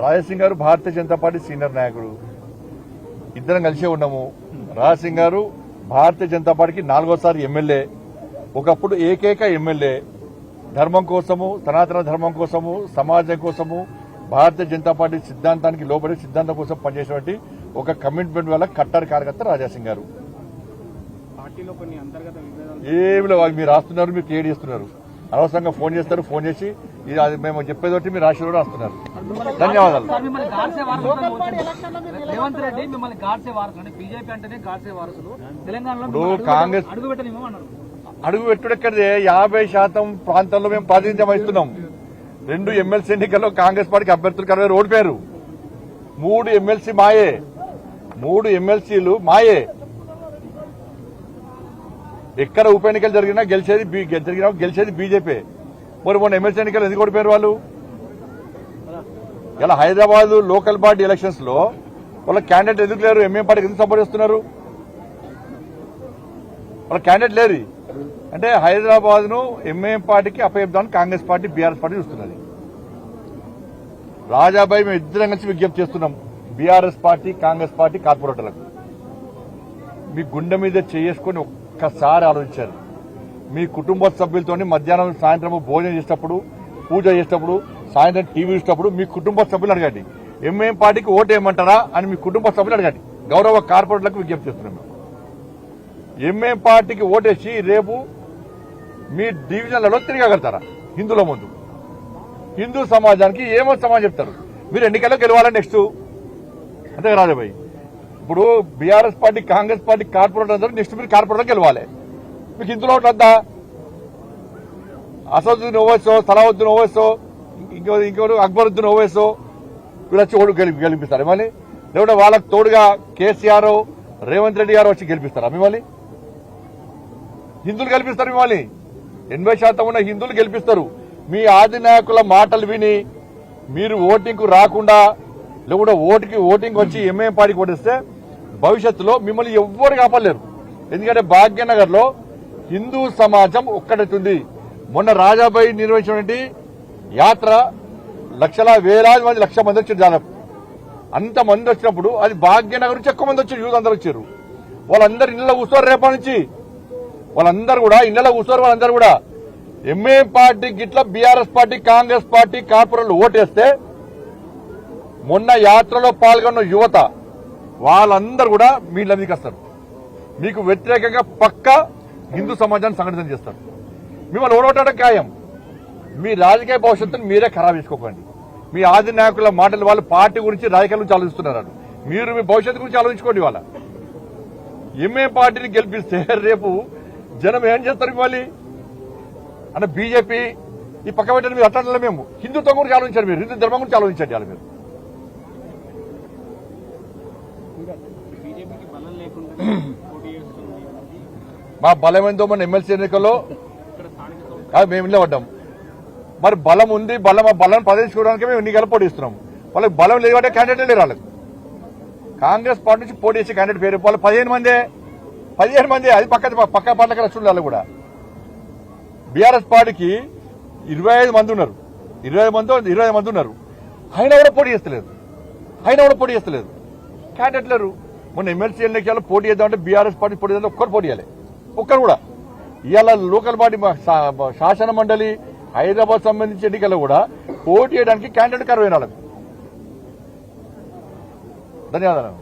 రాజసింగ్ గారు Bharatiya Janata party senior నాయకుడు, ఇద్దరం కలిసే ఉన్నాము. రాజసింగ్ గారు భారతీయ జనతా పార్టీకి 4వ సారి ఎమ్మెల్యే, ఒకప్పుడు ఏకైక ఎమ్మెల్యే. ధర్మం కోసము, సనాతన ధర్మం కోసము, సమాజం కోసము, భారతీయ జనతా పార్టీ సిద్ధాంతానికి లోబడి సిద్ధాంతం కోసం పనిచేసినటువంటి ఒక కమిట్మెంట్ వల్ల కట్టర్ కార్యకర్త రాజాసింగ్ గారు. ఏమి మీరు రాస్తున్నారు, మీరు క్రియేట్ చేస్తున్నారు. అనవసరంగా ఫోన్ చేస్తారు, ఫోన్ చేసి అది మేము చెప్పేదోటి మీరు రాష్ట్రంలో రాస్తున్నారు. ధన్యవాదాలు. ఇప్పుడు కాంగ్రెస్ అడుగు పెట్టుడెక్కడిదే 50% ప్రాంతాల్లో మేము ప్రాతినిధ్యం వహిస్తున్నాం. 2 ఎమ్మెల్సీ ఎన్నికల్లో కాంగ్రెస్ పార్టీకి అభ్యర్థులు 60 ఓడిపోయారు. 3 ఎమ్మెల్సీ మాయే, 3 ఎమ్మెల్సీలు మాయే. ఎక్కడ ఉప ఎన్నికలు జరిగినా గెలిచేది బీజేపీ. మరి మొన్న ఎమ్మెల్సీ ఎన్నికలు ఎందుకు ఓడిపోయారు వాళ్ళు? ఇలా హైదరాబాద్ లోకల్ బాడీ ఎలక్షన్స్ లో వాళ్ళ క్యాండిడేట్ ఎందుకు లేరు? ఎంఏం పార్టీకి ఎందుకు సపోర్ట్ చేస్తున్నారు? వాళ్ళ క్యాండిడేట్ లేరు అంటే హైదరాబాద్ ను ఎంఏఎం పార్టీకి అప్పచెప్దామని కాంగ్రెస్ పార్టీ, బీఆర్ఎస్ పార్టీ చూస్తున్నది. రాజాబాయి మేము ఇద్దరం కలిసి విజ్ఞప్తి చేస్తున్నాం బీఆర్ఎస్ పార్టీ, కాంగ్రెస్ పార్టీ కార్పొరేటర్లకు. మీ గుండె మీద చేసుకుని ఒక్కసారి ఆలోచించారు. మీ కుటుంబ సభ్యులతో మధ్యాహ్నం సాయంత్రం భోజనం చేసేటప్పుడు, పూజ చేసేటప్పుడు, సాయంత్రం టీవీ చూసేటప్పుడు మీ కుటుంబ సభ్యులు అడగండి, ఎంఏఎం పార్టీకి ఓటు వేయమంటారా అని మీ కుటుంబ సభ్యులు అడగండి. గౌరవ కార్పొరేటర్లకు విజ్ఞప్తి చేస్తున్నాం. ఎంఏఎం పార్టీకి ఓటేసి రేపు మీ డివిజన్లలో తిరగలుగుతారా? హిందువుల ముందు హిందూ సమాజానికి ఏమో సమాజం చెప్తారు. మీరు ఎన్నికల్లో గెలవాలని నెక్స్ట్ అంతే రాజాబాయి. ఇప్పుడు BRS party, Congress party corporator అందరూ నెక్స్ట్ మీరు కార్పొరేటర్ గెలవాలి. మీకు హిందువులో ఓట్లు వద్దా? అసదుద్దీన్ ఓవైసో, సలావుద్దీన్ ఓవైసో, ఇంకెవరు అక్బరుద్దీన్ ఓవైసో వీళ్ళు వచ్చి ఓటు గెలిపిస్తారు మిమ్మల్ని? లేకుంటే వాళ్ళకు తోడుగా కేసీఆర్, రేవంత్ రెడ్డి గారు వచ్చి గెలిపిస్తారా మిమ్మల్ని? హిందువులు గెలిపిస్తారు మిమ్మల్ని. 80% ఉన్న హిందువులు గెలిపిస్తారు. మీ ఆది నాయకుల మాటలు విని మీరు ఓటింగ్ కు రాకుండా, లేకుంటే ఓటింగ్ వచ్చి ఎంఏఎం పార్టీకి ఓటిస్తే భవిష్యత్తులో మిమ్మల్ని ఎవ్వరు కాపాడలేరు. ఎందుకంటే భాగ్యనగర్ లో హిందూ సమాజం ఒక్కటవుతుంది. మొన్న రాజాబాయి నిర్వహించినటువంటి యాత్ర వేలాది మంది, 1,00,000 మంది వచ్చారు. దాదాపు అంతమంది వచ్చినప్పుడు అది భాగ్యనగర్ నుంచి ఎక్కువ మంది వచ్చారు. యూత్ అందరూ వచ్చారు. వాళ్ళందరూ ఇళ్లలో కూర్చోరు. రేపటి నుంచి వాళ్ళందరూ కూడా ఇళ్లలో కూర్చోరు. వాళ్ళందరూ కూడా ఎంఏఎం పార్టీ గిట్ల బీఆర్ఎస్ పార్టీ, కాంగ్రెస్ పార్టీ కార్పొరేట్లు ఓటేస్తే మొన్న యాత్రలో పాల్గొన్న యువత వాళ్ళందరూ కూడా మీ ఇళ్ల మీదకి వస్తారు. మీకు వ్యతిరేకంగా పక్కా హిందూ సమాజాన్ని సంఘటన చేస్తారు. మిమ్మల్ని ఓడగొట్టడం ఖాయం. మీ రాజకీయ భవిష్యత్తును మీరే ఖరాబ్ చేసుకోకండి. మీ ఆది నాయకుల మాటలు వాళ్ళు పార్టీ గురించి, రాజకీయాల గురించి ఆలోచిస్తున్నారు. మీరు మీ భవిష్యత్తు గురించి ఆలోచించుకోండి. వాళ్ళ ఎంఏఎం పార్టీని గెలిపిస్తే రేపు జనం ఏం చేస్తారు మళ్ళీ అంటే బీజేపీ ఈ పక్క పెట్టిన మీరు అట్లా మేము హిందుత్వం గురించి ఆలోచించారు. మీరు హిందూ ధర్మం గురించి ఆలోచించండి. వాళ్ళు మీరు మా బలం ఏందో మన ఎమ్మెల్సీ ఎన్నికల్లో మేము నిలబడ్డాం. మరి బలం ఉంది, బలం ప్రదర్శించుకోవడానికి మేము ఎన్నికలు పోటీ ఇస్తున్నాం. వాళ్ళకి బలం లేదు అంటే క్యాండిడేట్ లేరు. వాళ్ళకి కాంగ్రెస్ పార్టీ నుంచి పోటీ చేసే క్యాండిడేట్ పేరు వాళ్ళు 15 మంది. అది పక్క పార్టీలకు రక్షణ వాళ్ళు కూడా. బీఆర్ఎస్ పార్టీకి 25 మంది ఉన్నారు. 20 మంది ఉన్నారు. అయినా కూడా పోటీ చేస్తలేదు. క్యాండిడేట్ లేరు. మొన్న ఎమ్మెల్సీ ఎన్నికల్లో పోటీ చేద్దామంటే బీఆర్ఎస్ పార్టీ పోటీ చేద్దాం, ఒక్కరు పోటీ చేయాలి. ఒక్కరు కూడా. ఇవాళ లోకల్ బాడీ శాసన మండలి హైదరాబాద్ సంబంధించి ఎన్నికల్లో కూడా పోటీ చేయడానికి క్యాండిడేట్ 60 ధన్యవాదాలు.